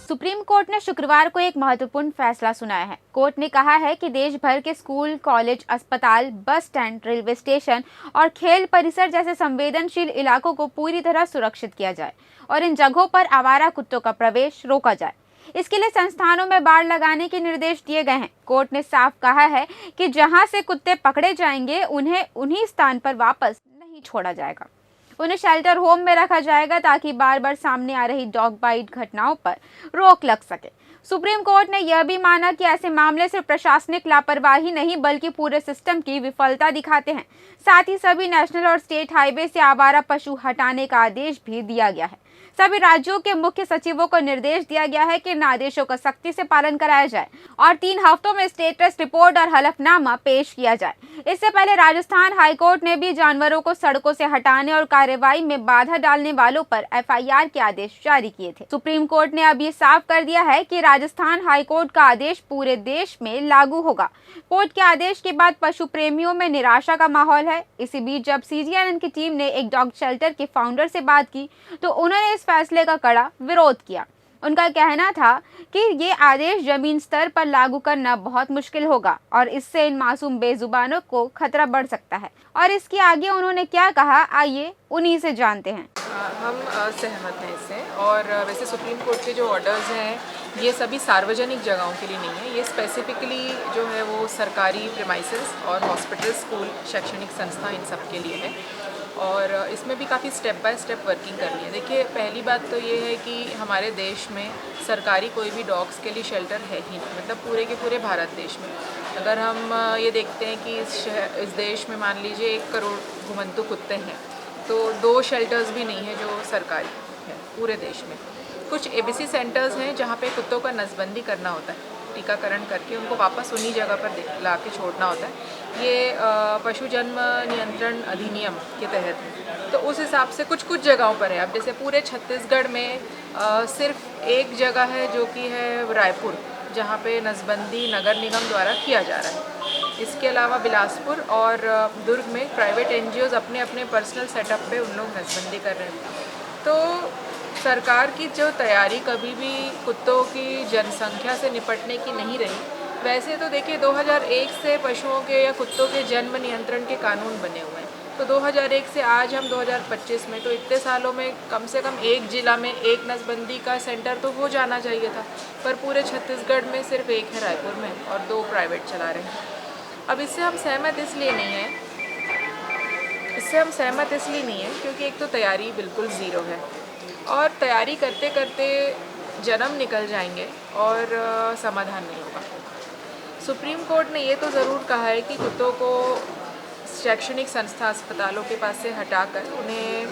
Supreme court ने शुक्रवार को एक महत्वपूर्ण फैसला सुनाया है। कोर्ट ने कहा है कि देश भर के स्कूल, कॉलेज, अस्पताल, बस स्टैंड, रेलवे स्टेशन और खेल परिसर जैसे संवेदनशील इलाकों को पूरी तरह सुरक्षित किया जाए और इन जगहों पर आवारा कुत्तों का प्रवेश रोका जाए। इसके लिए संस्थानों में बाड़ लगाने के निर्देश दिए गए हैं। कोर्ट ने साफ कहा है कि जहां से कुत्ते पकड़े जाएंगे उन्हें उन्हीं स्थान पर वापस नहीं छोड़ा जाएगा। उन्हें शेल्टर होम में रखा जाएगा ताकि बार बार सामने आ रही डॉग बाइट घटनाओं पर रोक लग सके। सुप्रीम कोर्ट ने यह भी माना कि ऐसे मामले सिर्फ प्रशासनिक लापरवाही नहीं बल्कि पूरे सिस्टम की विफलता दिखाते हैं। साथ ही सभी नेशनल और स्टेट हाईवे से आवारा पशु हटाने का आदेश भी दिया गया है। सभी राज्यों के मुख्य सचिवों को निर्देश दिया गया है कि इन आदेशों का सख्ती से पालन कराया जाए और 3 हफ्तों में स्टेटस रिपोर्ट और हलफनामा पेश किया जाए। इससे पहले राजस्थान हाईकोर्ट ने भी जानवरों को सड़कों से हटाने और कार्रवाई में बाधा डालने वालों पर एफआईआर के आदेश जारी किए थे। सुप्रीम कोर्ट ने अब ये साफ कर दिया है कि राजस्थान हाईकोर्ट का आदेश पूरे देश में लागू होगा। कोर्ट के आदेश के बाद पशु प्रेमियों में निराशा का माहौल है। इसी बीच जब सीजीएनएन की टीम ने एक डॉग शेल्टर के फाउंडर से बात की तो उन्होंने इस फैसले का कड़ा विरोध किया। उनका कहना था कि ये आदेश जमीन स्तर पर लागू करना बहुत मुश्किल होगा और इससे इन मासूम बेजुबानों को खतरा बढ़ सकता है। और इसके आगे उन्होंने क्या कहा, आइए उन्हीं से जानते हैं। हम सहमत हैं इससे। और वैसे सुप्रीम कोर्ट के जो ऑर्डर्स हैं ये सभी सार्वजनिक जगहों के लिए नहीं है। ये स्पेसिफिकली जो है वो सरकारी प्रेमाइसेस और हॉस्पिटल, स्कूल, शैक्षणिक संस्था इन सब के लिए है। और इसमें भी काफ़ी स्टेप बाय स्टेप वर्किंग करनी है। देखिए, पहली बात तो ये है कि हमारे देश में सरकारी कोई भी डॉग्स के लिए शेल्टर है ही नहीं, मतलब पूरे के पूरे भारत देश में। अगर हम ये देखते हैं कि इस देश में मान लीजिए 1 करोड़ घुमंतु कुत्ते हैं तो 2 शेल्टर्स भी नहीं है जो सरकारी है पूरे देश में। कुछ एबीसी सेंटर्स हैं जहाँ पे कुत्तों का नसबंदी करना होता है, टीकाकरण करके उनको वापस उन्हीं जगह पर ला के छोड़ना होता है। ये पशु जन्म नियंत्रण अधिनियम के तहत है। तो उस हिसाब से कुछ जगहों पर है। अब जैसे पूरे छत्तीसगढ़ में सिर्फ एक जगह है जो कि है रायपुर, जहाँ पे नसबंदी नगर निगम द्वारा किया जा रहा है। इसके अलावा बिलासपुर और दुर्ग में प्राइवेट एनजीओज अपने अपने पर्सनल सेटअप पे उन लोग नसबंदी कर रहे हैं। तो सरकार की जो तैयारी कभी भी कुत्तों की जनसंख्या से निपटने की नहीं रही। वैसे तो देखिए 2001 से पशुओं के या कुत्तों के जन्म नियंत्रण के कानून बने हुए हैं। तो 2001 से आज हम 2025 में, तो इतने सालों में कम से कम एक जिला में एक नसबंदी का सेंटर तो हो जाना चाहिए था। पर पूरे छत्तीसगढ़ में सिर्फ एक है रायपुर में और 2 प्राइवेट चला रहे हैं। अब इससे हम सहमत इसलिए नहीं है क्योंकि एक तो तैयारी बिल्कुल ज़ीरो है और तैयारी करते करते जन्म निकल जाएंगे और समाधान नहीं होगा। सुप्रीम कोर्ट ने ये तो ज़रूर कहा है कि कुत्तों को शैक्षणिक संस्था, अस्पतालों के पास से हटाकर उन्हें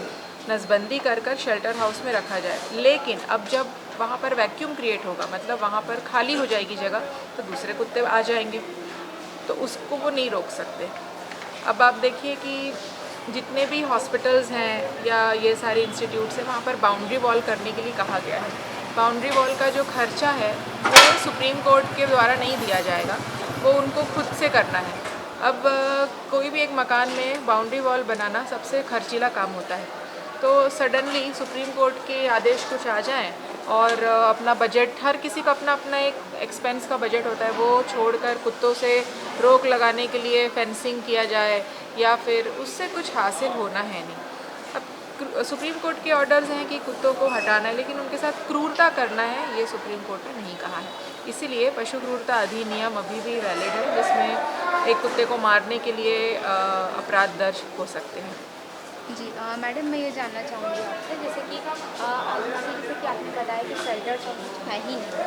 नसबंदी कर शेल्टर हाउस में रखा जाए। लेकिन अब जब वहाँ पर वैक्यूम क्रिएट होगा, मतलब वहाँ पर खाली हो जाएगी जगह, तो दूसरे कुत्ते आ जाएंगे, तो उसको वो नहीं रोक सकते। अब आप देखिए कि जितने भी हॉस्पिटल्स हैं या ये सारे इंस्टीट्यूट्स हैं, वहाँ पर बाउंड्री वॉल करने के लिए कहा गया है। बाउंड्री वॉल का जो खर्चा है वो सुप्रीम कोर्ट के द्वारा नहीं दिया जाएगा, वो उनको खुद से करना है। अब कोई भी एक मकान में बाउंड्री वॉल बनाना सबसे खर्चीला काम होता है। तो सडनली सुप्रीम कोर्ट के आदेश कुछ आ जाएं और अपना बजट, हर किसी का अपना अपना एक एक्सपेंस का बजट होता है, वो छोड़कर कुत्तों से रोक लगाने के लिए फेंसिंग किया जाए या फिर उससे कुछ हासिल होना है नहीं। अब सुप्रीम कोर्ट के ऑर्डर्स हैं कि कुत्तों को हटाना है, लेकिन उनके साथ क्रूरता करना है, ये सुप्रीम कोर्ट ने नहीं कहा है। इसीलिए पशु क्रूरता अधिनियम अभी भी वैलिड है, जिसमें एक कुत्ते को मारने के लिए अपराध दर्ज हो सकते हैं। जी मैडम, मैं ये जानना चाहूँगी आपसे, जैसे कि कि आपने बताया कि शेल्टर्स है ही नहीं।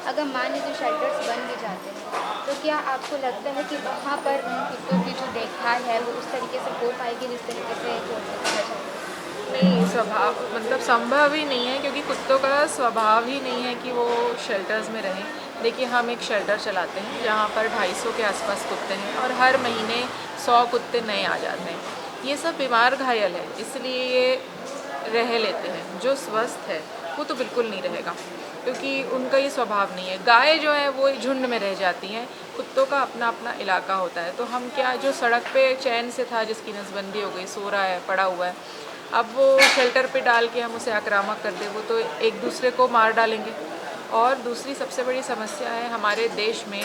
अगर मान लीजिए शेल्टर्स बन भी जाते हैं तो क्या आपको लगता है कि वहाँ पर कुत्तों की जो देखभाल है वो उस तरीके से हो पाएगी जिस तरीके से नहीं, स्वभाव मतलब संभव ही नहीं है, क्योंकि कुत्तों का स्वभाव ही नहीं है कि वो शेल्टर्स में रहें। देखिए, हम एक शेल्टर चलाते हैं जहाँ पर 250 के आसपास कुत्ते हैं और हर महीने 100 कुत्ते नए आ जाते हैं। ये सब बीमार घायल है, इसलिए ये रह लेते हैं। जो स्वस्थ है वो तो बिल्कुल नहीं रहेगा, क्योंकि उनका ये स्वभाव नहीं है। गाय जो है वो झुंड में रह जाती हैं, कुत्तों का अपना अपना इलाका होता है। तो हम क्या, जो सड़क पे चैन से था, जिसकी नसबंदी हो गई, सो रहा है, पड़ा हुआ है, अब वो शेल्टर पे डाल के हम उसे आक्रामक कर दें, वो तो एक दूसरे को मार डालेंगे। और दूसरी सबसे बड़ी समस्या है हमारे देश में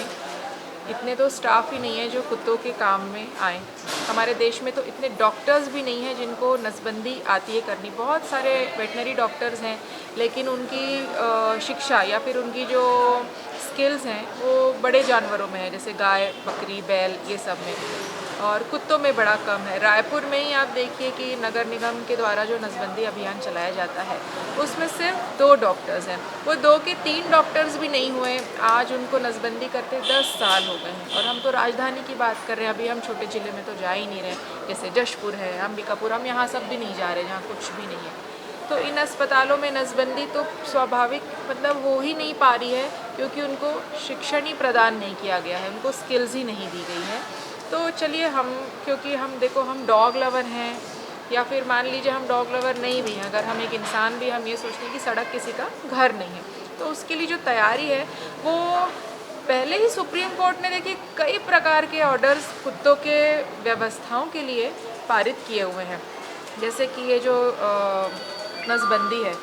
इतने तो स्टाफ ही नहीं है जो कुत्तों के काम में आए। हमारे देश में तो इतने डॉक्टर्स भी नहीं हैं जिनको नसबंदी आती है करनी। बहुत सारे वेटनरी डॉक्टर्स हैं लेकिन उनकी शिक्षा या फिर उनकी जो स्किल्स हैं वो बड़े जानवरों में है, जैसे गाय, बकरी, बैल, ये सब में, और कुत्तों में बड़ा कम है। रायपुर में ही आप देखिए कि नगर निगम के द्वारा जो नसबंदी अभियान चलाया जाता है उसमें सिर्फ 2 डॉक्टर्स हैं। वो 2 के 3 डॉक्टर्स भी नहीं हुए, आज उनको नसबंदी करते 10 साल हो गए हैं। और हम तो राजधानी की बात कर रहे हैं, अभी हम छोटे ज़िले में तो जा ही नहीं रहे, जैसे जशपुर है, अंबिकापुर, हम यहाँ सब भी नहीं जा रहे जहाँ कुछ भी नहीं है। तो इन अस्पतालों में नसबंदी तो स्वाभाविक मतलब हो ही नहीं पा रही है क्योंकि उनको शिक्षण ही प्रदान नहीं किया गया है, उनको स्किल्स ही नहीं दी गई है। तो चलिए क्योंकि हम देखो हम डॉग लवर हैं, या फिर मान लीजिए हम डॉग लवर नहीं भी हैं, अगर हम एक इंसान भी हम ये सोचते हैं कि सड़क किसी का घर नहीं है, तो उसके लिए जो तैयारी है वो पहले ही सुप्रीम कोर्ट ने देखिए कई प्रकार के ऑर्डर्स कुत्तों के व्यवस्थाओं के लिए पारित किए हुए हैं। जैसे कि ये जो नसबंदी है,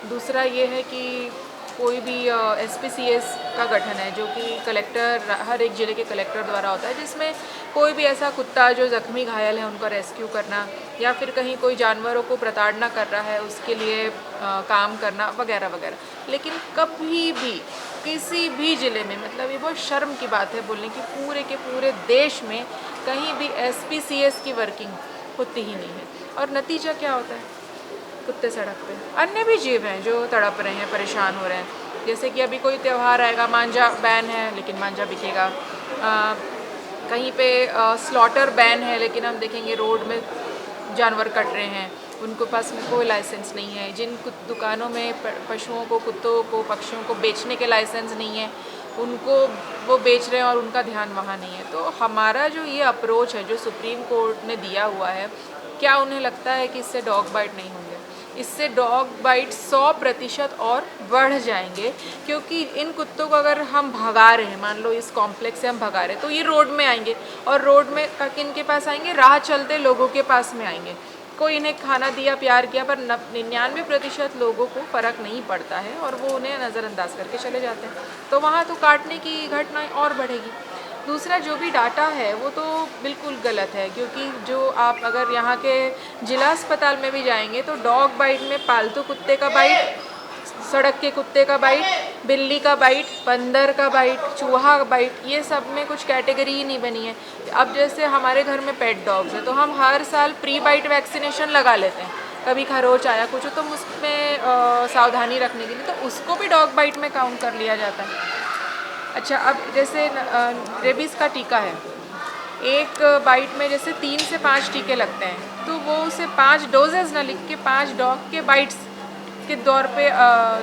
दूसरा ये है कि कोई भी SPCS का गठन है जो कि कलेक्टर, हर एक ज़िले के कलेक्टर द्वारा होता है, जिसमें कोई भी ऐसा कुत्ता जो ज़ख्मी घायल है उनका रेस्क्यू करना, या फिर कहीं कोई जानवरों को प्रताड़ना कर रहा है उसके लिए काम करना वगैरह वगैरह। लेकिन कभी भी किसी भी ज़िले में, मतलब ये बहुत शर्म की बात है बोलने की, पूरे के पूरे देश में कहीं भी SPCS की वर्किंग होती ही नहीं है। और नतीजा क्या होता है? कुत्ते सड़क पे। अन्य भी जीव हैं जो तड़प रहे हैं, परेशान हो रहे हैं। जैसे कि अभी कोई त्यौहार आएगा, मांझा बैन है लेकिन मांझा बिकेगा, कहीं पे स्लॉटर बैन है लेकिन हम देखेंगे रोड में जानवर कट रहे हैं, उनको पास में कोई लाइसेंस नहीं है। जिन दुकानों में पशुओं को, कुत्तों को, पक्षियों को बेचने के लाइसेंस नहीं है, उनको वो बेच रहे हैं और उनका ध्यान वहाँ नहीं है। तो हमारा जो ये अप्रोच है जो सुप्रीम कोर्ट ने दिया हुआ है, क्या उन्हें लगता है कि इससे डॉग बाइट नहीं होंगे? इससे डॉग बाइट 100% और बढ़ जाएंगे, क्योंकि इन कुत्तों को अगर हम भगा रहे हैं, मान लो इस कॉम्प्लेक्स से हम भगा रहे हैं, तो ये रोड में आएंगे, और रोड में किन के पास आएंगे? राह चलते लोगों के पास में आएंगे। कोई इन्हें खाना दिया, प्यार किया, पर 99% लोगों को फ़र्क नहीं पड़ता है और वो उन्हें नज़रअंदाज करके चले जाते हैं। तो वहाँ तो काटने की घटनाएं और बढ़ेगी। दूसरा जो भी डाटा है वो तो बिल्कुल गलत है, क्योंकि जो आप अगर यहाँ के जिला अस्पताल में भी जाएंगे तो डॉग बाइट में पालतू कुत्ते का बाइट, सड़क के कुत्ते का बाइट, बिल्ली का बाइट, बंदर का बाइट, चूहा का बाइट, ये सब में कुछ कैटेगरी ही नहीं बनी है। अब जैसे हमारे घर में पेट डॉग्स है तो हम हर साल प्री बाइट वैक्सीनेशन लगा लेते हैं, कभी खरोच आया कुछ तो उसमें सावधानी रखने के लिए, तो उसको भी डॉग बाइट में काउंट कर लिया जाता है। अच्छा, अब जैसे रेबीज़ का टीका है, एक बाइट में जैसे 3 से 5 टीके लगते हैं, तो वो उसे 5 डोजेज़ ना लिख के 5 डॉग के बाइट्स के दौर पे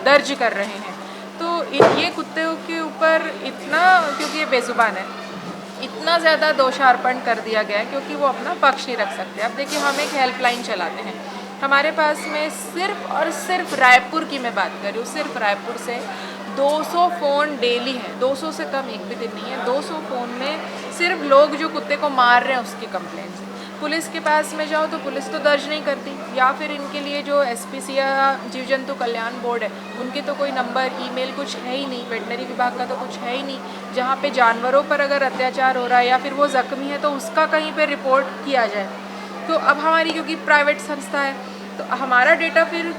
दर्ज कर रहे हैं। तो ये कुत्ते के ऊपर इतना, क्योंकि ये बेजुबान है, इतना ज़्यादा दोषारोपण कर दिया गया है क्योंकि वो अपना पक्ष नहीं रख सकते। अब देखिए हम एक हेल्पलाइन चलाते हैं, हमारे पास में सिर्फ और सिर्फ रायपुर की मैं बात कर रही हूँ, सिर्फ रायपुर से 200 फ़ोन डेली हैं, 200 से कम एक भी दिन नहीं है। 200 फ़ोन में सिर्फ लोग जो कुत्ते को मार रहे हैं उसकी कंप्लेंट्स। पुलिस के पास में जाओ तो पुलिस तो दर्ज नहीं करती, या फिर इनके लिए जो SPC या जीव जंतु कल्याण बोर्ड है उनके तो कोई नंबर, ईमेल कुछ है ही नहीं, वेटनरी विभाग का तो कुछ है ही नहीं, जहाँ पे जानवरों पर अगर अत्याचार हो रहा है या फिर वो ज़ख्मी है तो उसका कहीं पे रिपोर्ट किया जाए। तो अब हमारी क्योंकि प्राइवेट संस्था है तो हमारा डेटा फिर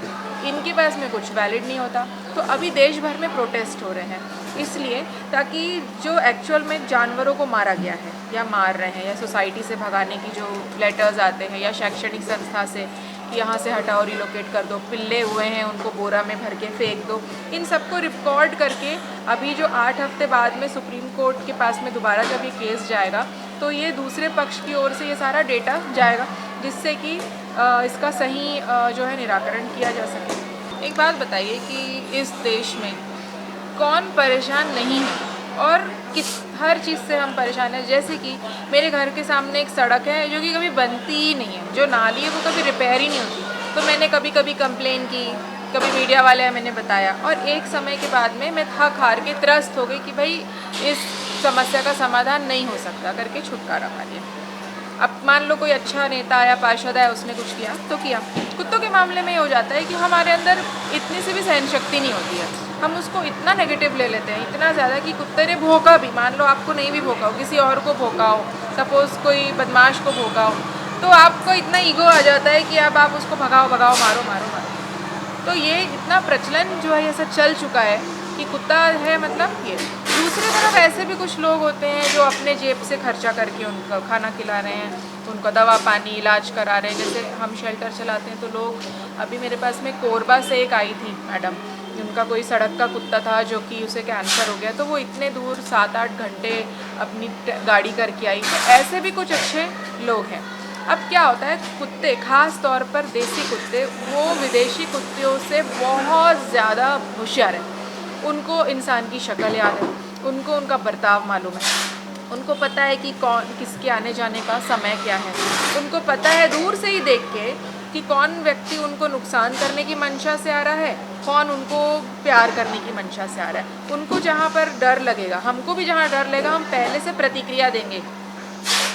इनके पास में कुछ वैलिड नहीं होता। तो अभी देश भर में प्रोटेस्ट हो रहे हैं इसलिए, ताकि जो एक्चुअल में जानवरों को मारा गया है या मार रहे हैं, या सोसाइटी से भगाने की जो लेटर्स आते हैं, या शैक्षणिक संस्था से कि यहाँ से हटाओ, रिलोकेट कर दो, पिल्ले हुए हैं उनको बोरा में भर के फेंक दो, इन सबको रिकॉर्ड करके अभी जो 8 हफ्ते बाद में सुप्रीम कोर्ट के पास में दोबारा जब ये केस जाएगा तो ये दूसरे पक्ष की ओर से ये सारा डेटा जाएगा, जिससे कि इसका सही जो है निराकरण किया जा सके। एक बात बताइए कि इस देश में कौन परेशान नहीं है, और हर चीज़ से हम परेशान हैं। जैसे कि मेरे घर के सामने एक सड़क है जो कि कभी बनती ही नहीं है, जो नाली है वो कभी रिपेयर ही नहीं होती। तो मैंने कभी कभी कंप्लेन की, कभी मीडिया वाले हैं मैंने बताया, और एक समय के बाद में मैं थक हार के त्रस्त हो गई कि भाई इस समस्या का समाधान नहीं हो सकता करके छुटकारा पा लिया। अब मान लो कोई अच्छा नेता आया, पार्षद आया, उसने कुछ किया तो किया। कुत्तों के मामले में ये हो जाता है कि हमारे अंदर इतनी सी भी सहन शक्ति नहीं होती है, हम उसको इतना नेगेटिव ले लेते हैं, इतना ज़्यादा कि कुत्ते ने भौंका भी, मान लो आपको नहीं भी भौंका हो, किसी और को भौंका हो, सपोज़ कोई बदमाश को भौंका हो, तो आपको इतना ईगो आ जाता है कि अब आप उसको भगाओ भगाओ, मारो मारो मारो। तो ये इतना प्रचलन जो है ऐसा चल चुका है कि कुत्ता है मतलब ये। दूसरी तरफ ऐसे भी कुछ लोग होते हैं जो अपने जेब से खर्चा करके उनको खाना खिला रहे हैं, उनको दवा पानी इलाज करा रहे हैं। जैसे हम शेल्टर चलाते हैं तो लोग, अभी मेरे पास में कोरबा से एक आई थी मैडम, उनका कोई सड़क का कुत्ता था जो कि उसे कैंसर हो गया, तो वो इतने दूर 7-8 घंटे अपनी गाड़ी करके आई। तो ऐसे भी कुछ अच्छे लोग हैं। अब क्या होता है, कुत्ते ख़ास तौर पर देसी कुत्ते वो विदेशी कुत्तों से बहुत ज़्यादा होशियार हैं। उनको इंसान की शक्ल याद है, उनको उनका बर्ताव मालूम है, उनको पता है कि कौन किसके आने जाने का समय क्या है, उनको पता है दूर से ही देख के कि कौन व्यक्ति उनको नुकसान करने की मंशा से आ रहा है, कौन उनको प्यार करने की मंशा से आ रहा है। उनको जहाँ पर डर लगेगा, हमको भी जहाँ डर लगेगा, हम पहले से प्रतिक्रिया देंगे।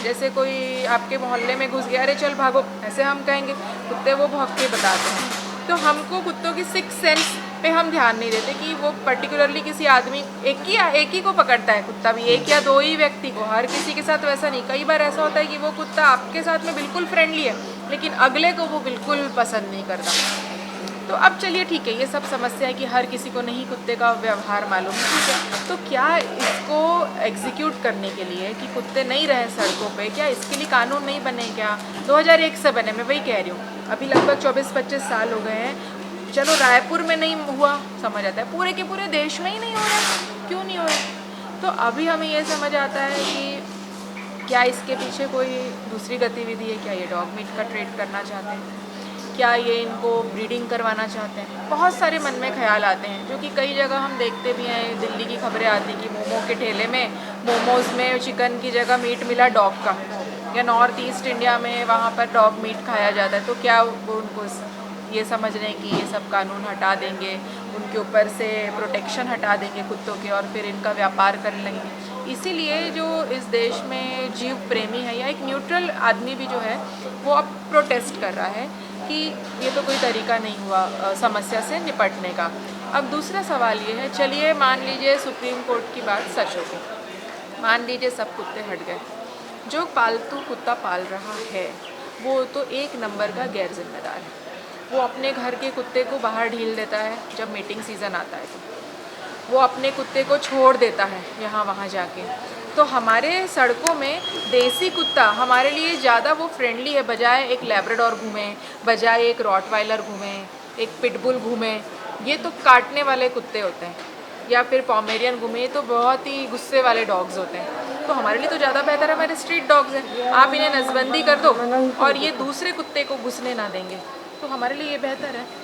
जैसे कोई आपके मोहल्ले में घुस गया, अरे चल भागो, ऐसे हम कहेंगे, कुत्ते वो भौंक के बताते हैं। तो हमको कुत्तों की सिक्स सेंस पे हम ध्यान नहीं देते कि वो पर्टिकुलरली किसी आदमी, एक ही को पकड़ता है कुत्ता भी, एक या दो ही व्यक्ति को, हर किसी के साथ वैसा नहीं। कई बार ऐसा होता है कि वो कुत्ता आपके साथ में बिल्कुल फ्रेंडली है लेकिन अगले को वो बिल्कुल पसंद नहीं करता। तो अब चलिए ठीक है, ये सब समस्या है कि हर किसी को नहीं कुत्ते का व्यवहार मालूम है, ठीक है। तो क्या इसको एग्जीक्यूट करने के लिए कि कुत्ते नहीं रहे सड़कों पे, क्या इसके लिए कानून नहीं बने क्या? 2001 से बने, मैं वही कह रही हूँ। अभी लगभग 24-25 साल हो गए हैं। चलो रायपुर में नहीं हुआ, समझ आता है, पूरे के पूरे देश में ही नहीं हो रहा, क्यों नहीं हो रहा? तो अभी हमें ये समझ आता है कि क्या इसके पीछे कोई दूसरी गतिविधि है? क्या ये डॉग मीट का ट्रेड करना चाहते हैं? क्या ये इनको ब्रीडिंग करवाना चाहते हैं? बहुत सारे मन में ख्याल आते हैं, जो कि कई जगह हम देखते भी हैं। दिल्ली की खबरें आती कि मोमो के ठेले में मोमोज़ में चिकन की जगह मीट मिला डॉग का, या नॉर्थ ईस्ट इंडिया में वहाँ पर डॉग मीट खाया जाता है। तो क्या वो उनको ये समझ रहे हैं कि ये सब कानून हटा देंगे, उनके ऊपर से प्रोटेक्शन हटा देंगे कुत्तों के, और फिर इनका व्यापार करने लगेंगे? इसीलिए जो इस देश में जीव प्रेमी है या एक न्यूट्रल आदमी भी जो है वो अब प्रोटेस्ट कर रहा है कि ये तो कोई तरीका नहीं हुआ समस्या से निपटने का। अब दूसरा सवाल ये है, चलिए मान लीजिए सुप्रीम कोर्ट की बात सच हो गई, मान लीजिए सब कुत्ते हट गए, जो पालतू कुत्ता पाल रहा है वो तो एक नंबर का गैर जिम्मेदार है। वो अपने घर के कुत्ते को बाहर ढील देता है जब मीटिंग सीज़न आता है, तो वो अपने कुत्ते को छोड़ देता है यहाँ वहाँ जाके। तो हमारे सड़कों में देसी कुत्ता हमारे लिए ज़्यादा वो फ्रेंडली है, बजाय एक लैब्राडोर घूमे, बजाय एक रॉटवाइलर घूमे, एक पिटबुल घूमे, ये तो काटने वाले कुत्ते होते हैं, या फिर पॉमेरियन घूमे, ये तो बहुत ही गुस्से वाले डॉग्स होते हैं। तो हमारे लिए तो ज़्यादा बेहतर है हमारे स्ट्रीट डॉग्स हैं, आप इन्हें नसबंदी कर दो और ये दूसरे कुत्ते को घुसने ना देंगे, तो हमारे लिए ये बेहतर है।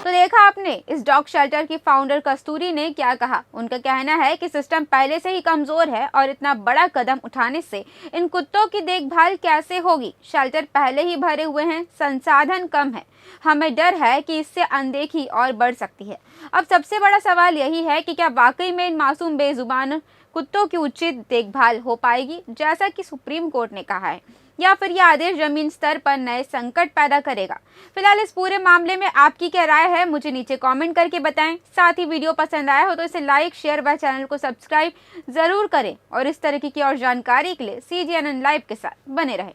तो देखा आपने इस डॉग शेल्टर की फाउंडर कस्तूरी ने क्या कहा। उनका कहना है कि सिस्टम पहले से ही कमजोर है और इतना बड़ा कदम उठाने से इन कुत्तों की देखभाल कैसे होगी। शेल्टर पहले ही भरे हुए हैं, संसाधन कम है, हमें डर है कि इससे अनदेखी और बढ़ सकती है। अब सबसे बड़ा सवाल यही है कि क्या वाकई में इन मासूम बेजुबान कुत्तों की उचित देखभाल हो पाएगी जैसा कि सुप्रीम कोर्ट ने कहा है, या फिर यह आदेश जमीन स्तर पर नए संकट पैदा करेगा। फिलहाल इस पूरे मामले में आपकी क्या राय है, मुझे नीचे कमेंट करके बताएं। साथ ही वीडियो पसंद आया हो तो इसे लाइक, शेयर व चैनल को सब्सक्राइब जरूर करें और इस तरह की और जानकारी के लिए CGNN लाइव के साथ बने रहें।